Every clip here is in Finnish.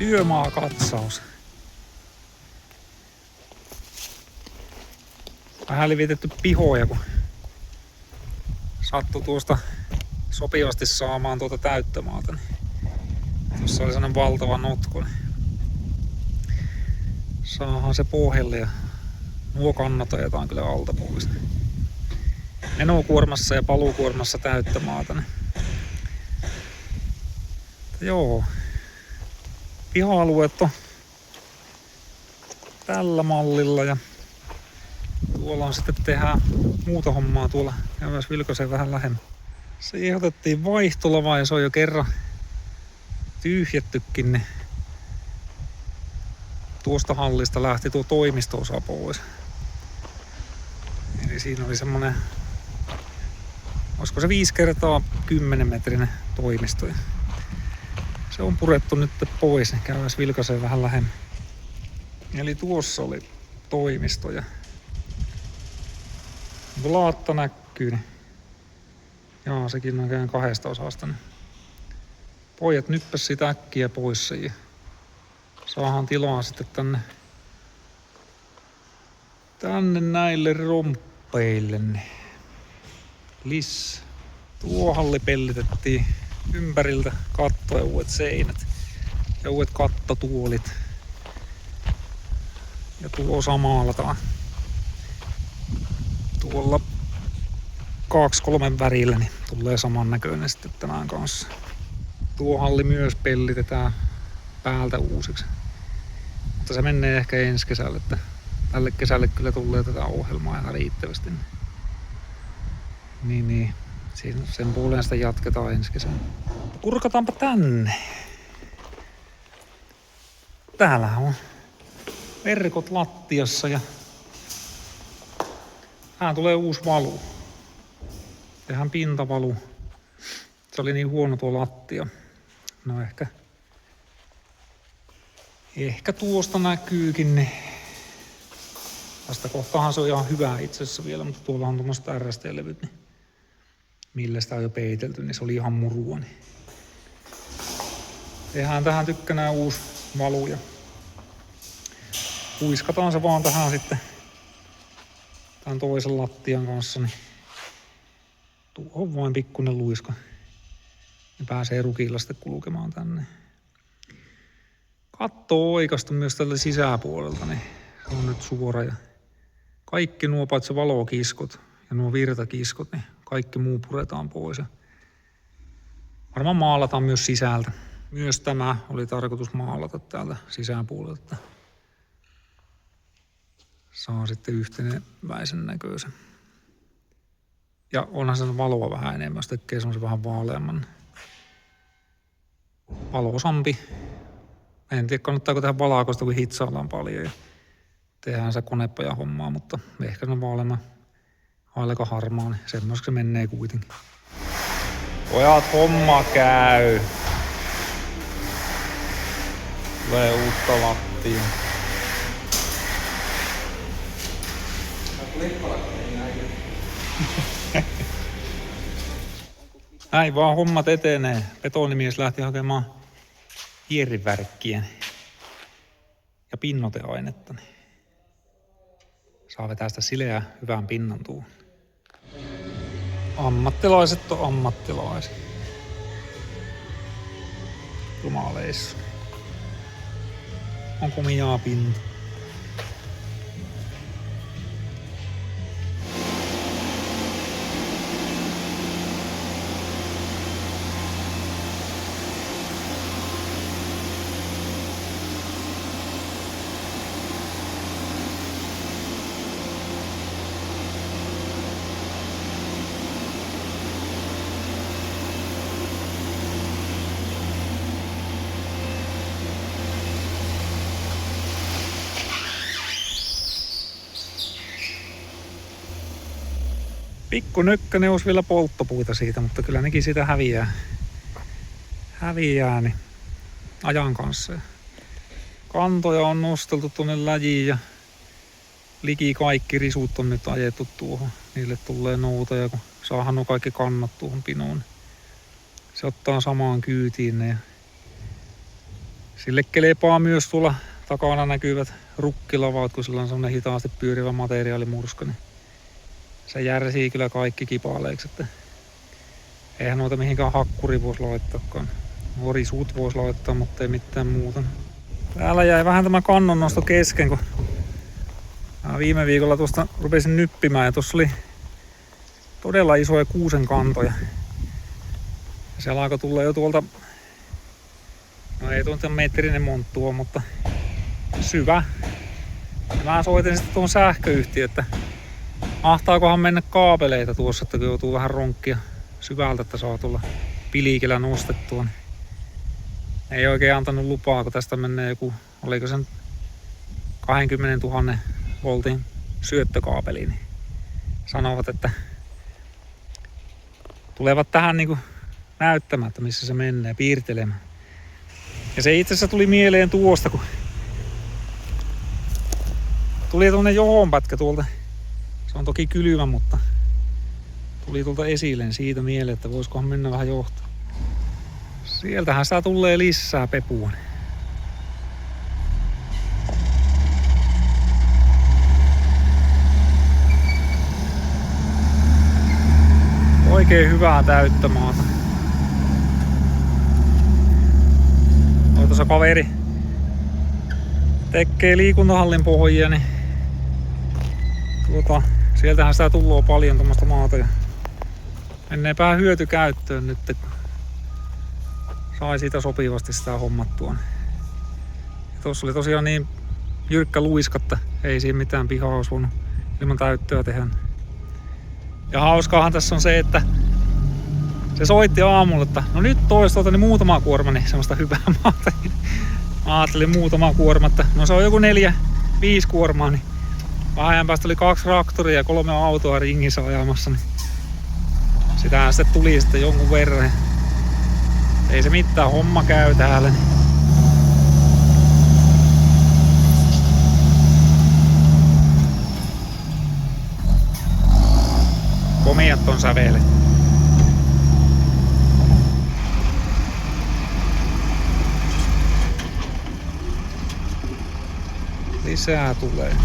Työmaakatsaus. Vähän levitetty pihoja, kun sattui tuosta sopivasti saamaan tuota täyttömaata. Niin tuossa oli sellainen valtava notko. Niin saadaan se pohjalle ja nuo kannat ajetaan kyllä alta pois. Menokuormassa ja paluukuormassa täyttömaata. Niin. Joo. Piha-alueet on tällä mallilla ja tuolla on sitten tehdään muuta hommaa tuolla. Käydään Vilkosen vähän lähemmä. Siihen otettiin vaihtolava ja se on jo kerran tyhjettykin. Niin tuosta hallista lähti tuo toimisto-osa pois. Eli siinä oli semmonen, olisiko se 5 kertaa 10 metrinen toimisto. Se on purettu nyt pois, niin käydään Vilkaseen vähän lähemmä. Eli tuossa oli toimisto ja laatta näkyy. Niin jaa, sekin on käyn 2 osasta. Niin pojat nyppäs sitä äkkiä pois ja saadaan tilaa sitten tänne näille romppeille. Tuo halli pellitettiin ympäriltä katto ja uudet seinät ja uudet kattotuolit. Ja tuo osa maalataan tuolla 2-3 värillä, niin tulee samannäköinen sitten tämän kanssa. Tuo halli myös pellitetään päältä uusiksi. Mutta se menee ehkä ensi kesälle, että tälle kesälle kyllä tulee tätä ohjelmaa ihan riittävästi. Niin. Sen puoleen sitä jatketaan ensi kesänä. Kurkataanpa tänne. Täällä on verkot lattiassa ja tähän tulee uusi valu. Tehdään pintavalu. Se oli niin huono tuo lattia. No ehkä tuosta näkyykin. Niin tästä kohtaahan se on ihan hyvä itse asiassa vielä, mutta tuolla on tuommoiset RST-levyt. Niin millä sitä on jo peitelty, niin se oli ihan murua. Niin tehdään tähän tykkänään uusi valu ja huiskataan se vaan tähän sitten tämän toisen lattian kanssa. Niin tuo on vain pikkuinen luiska. Ja pääsee rukilla sitten kulkemaan tänne. Katto on oikaistu myös tällä sisäpuolelta, niin se on nyt suora. Ja kaikki nuo paitsi valokiskot ja nuo virtakiskot, niin kaikki muu puretaan pois. Ja varmaan maalataan myös sisältä. Myös tämä oli tarkoitus maalata täältä sisäpuolelta. Saa sitten yhteneväisen näköisen. Ja onhan sen valoa vähän enemmän, se tekee semmoisen vähän vaaleamman. Valosampi. En tiedä kannattaako tehdä valaakosta, kun hitsaillaan paljon ja tehdään se konepajan hommaa, mutta ehkä se on vaaleamman aika harmaa, niin semmoiseksi se menee kuitenkin. Pojat, homma käy. Tulee uutta lattia. Näin vaan hommat etenee. Betonimies lähti hakemaan hierivärkkiä ja pinnoteainetta. Saa vetää sitä sileää hyvän pinnan tuohon. Ammattilaiset on ammattilaiset. Jumaleissa. On komiaa pinta. Pikku nykkönen olisi vielä polttopuita siitä, mutta kyllä nekin sitä häviää niin ajan kanssa. Kantoja on nosteltu tuonne läjiin ja liki kaikki risut on nyt ajettu tuohon. Niille tulee noutaja, kun saahan nuo kaikki kannat tuohon pinoon. Se ottaa samaan kyytiin ne ja Sille kelepaa myös tuolla takana näkyvät rukkilavaut, kun sillä on semmonen hitaasti pyörivä materiaalimurska, niin se järsii kyllä kaikki kipaleiksi, että eihän noita mihinkään hakkuri voisi laittaakaan. Orisuut voisi laittaa, mutta ei mitään muuta. Täällä jäi vähän tämä kannonnosto kesken, kun viime viikolla tuosta rupesin nyppimään ja tuossa oli todella isoja kuusen kantoja. Ja siellä alkoi tulla jo tuolta, no ei tuolta metrinen monttua, mutta syvä. Ja mä soitin sitten tuon sähköyhtiön, että mahtaakohan mennä kaapeleita tuossa, että kun joutuu vähän ronkkia syvältä, että saa tulla pilikellä nostettua. Ei oikein antanut lupaa, kun tästä menee joku, oliko sen 20 000 voltin syöttökaapeli, niin sanovat, että tulevat tähän niinku näyttämään, että missä se menee, piirtelemään. Ja se itse asiassa tuli mieleen tuosta, kun tuli tuonne johonpätkä tuolta. Se on toki kylmä, mutta tuli tuolta esille siitä mieleen, että voisikohan mennä vähän johtoon. Sieltähän sitä tulee lisää pepua. Oikein hyvää täyttömaata. Tuossa kaveri tekee liikuntahallin pohjia, niin sieltähän sitä tulloo paljon tuommoista maata. Ja menneepähän hyötykäyttöön nyt, kun sai siitä sopivasti sitä hommattua. Tuossa oli tosiaan niin jyrkkä luiskatta, ei siinä mitään pihaa olisi voinut ilman täyttöä tehdä. Ja hauskaahan tässä on se, että se soitti aamulla, että no nyt tois niin muutama kuorma, niin semmoista hyvää maata. Mä ajattelin muutama kuorma, että no se on joku 4-5 kuormaa, niin vähän ajan päästä oli 2 traktoria ja 3 autoa ringissä ajamassa, niin sitähän sitten tuli sitten jonkun verran. Ei se mitään, homma käy täällä. Niin. Komiat on sävelet. Lisää tulee.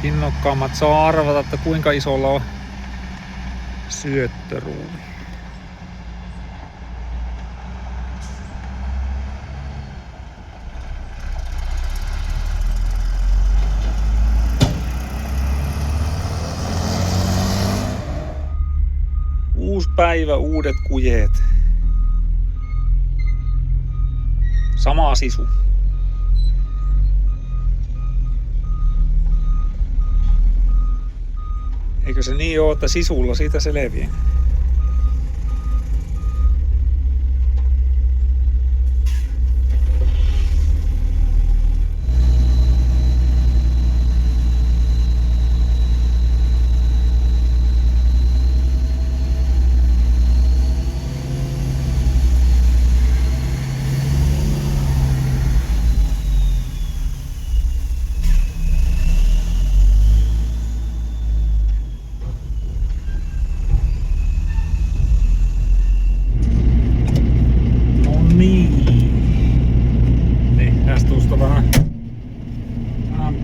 Innokkaammat saa arvata, että kuinka isolla on syöttöruuvi. Uusi päivä, uudet kujeet. Sama sisu. Eikö se niin ole, että sisulla siitä selviää?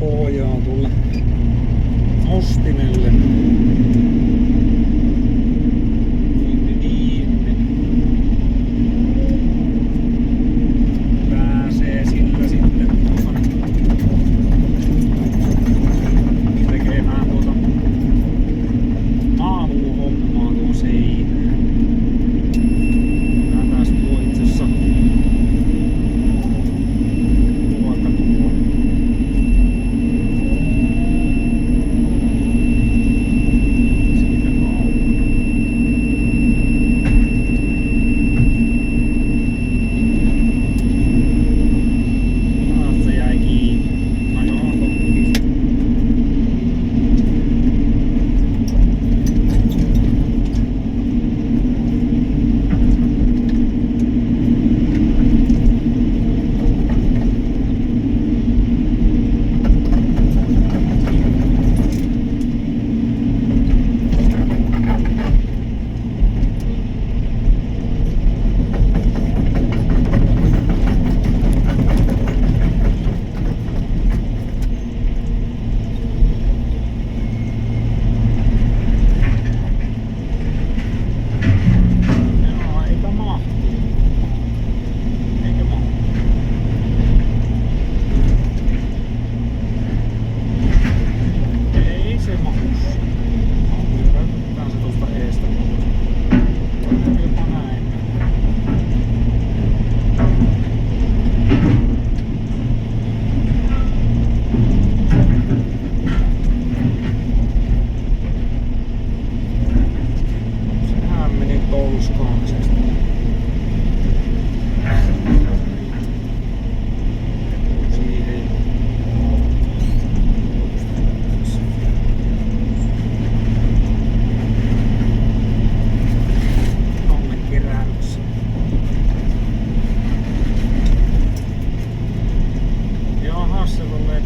Pohjaa tulle nostimelle. Pääsee sillä sitten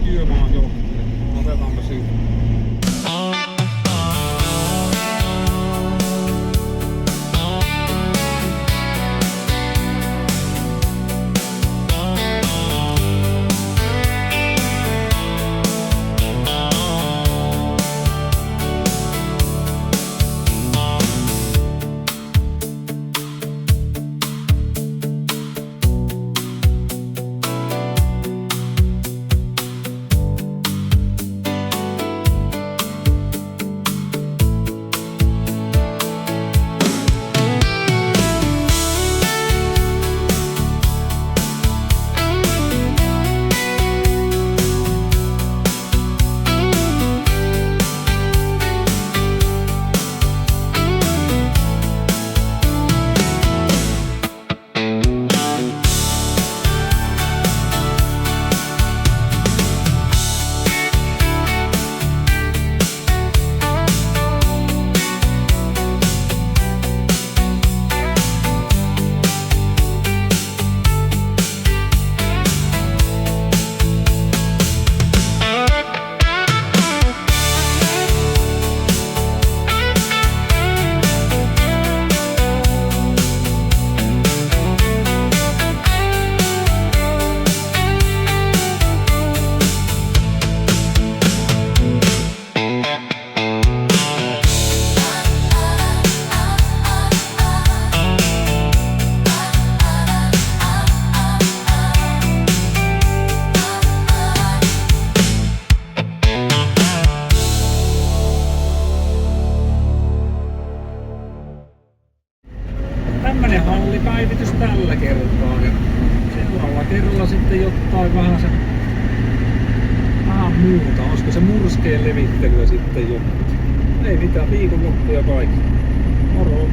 työmaan johtaja. Otetaanpa siitä. Tämmönen hallipäivitys tällä kertaa ja seuraavalla kerralla sitten jotain vähän muuta. Olisiko se murskeen levittelyä sitten jo? Ei mitään, viikonloppuja kaikki. Moro!